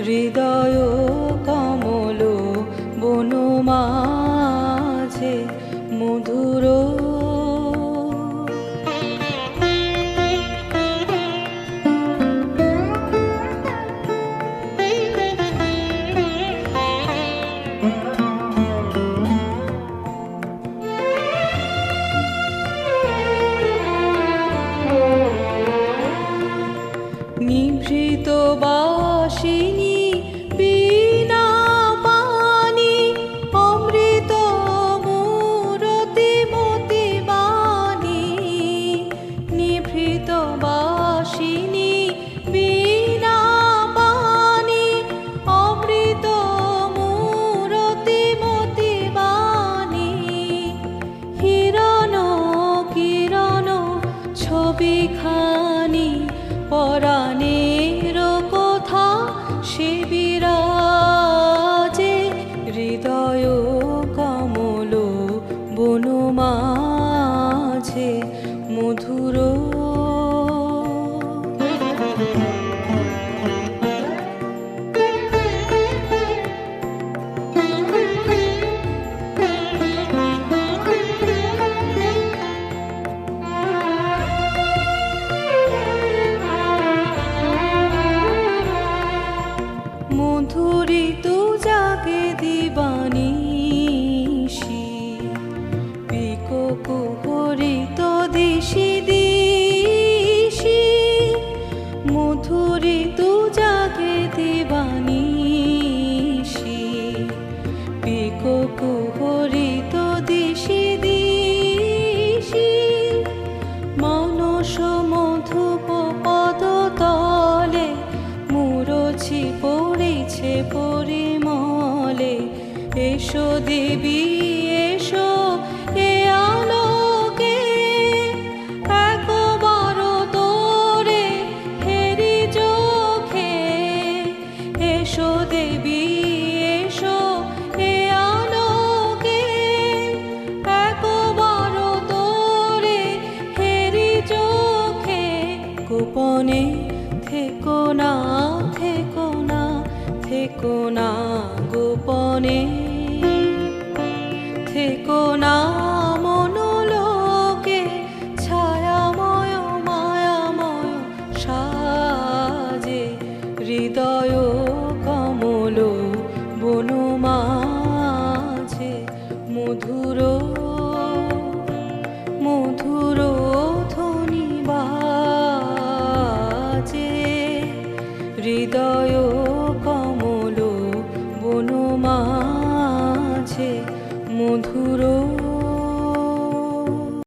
হৃদয় কমল বনমাঝে মধুর নিভৃত বাসিনী বীণা পানি অমৃত মূরতি মতি বাণী নিভৃত বাসিনী বীণা পানি অমৃত মূরতি মতি বাণী হিরণ কিরণ ছবিখানি পরাণের কথা সে বিরাজে হৃদয় কমল বনমাঝে মধুর মধুরিত জাগে দিবানিশি পিকো কুহরিত দিশি দিশি মধুরিত জাগে দিবানিশি পিকো কুহরিত দিশি দিশি মানস মধুপ পদতলে মুরছি পড়েছে পরিমলে এসো দেবী এসো এ আলোকে একবার তোরে হেরি চোখে এসো দেবী এসো এ আলোকে একবার তোরে হেরি চোখে গোপনে থেকো না থেকো না থেকো না গোপনে থেকো না।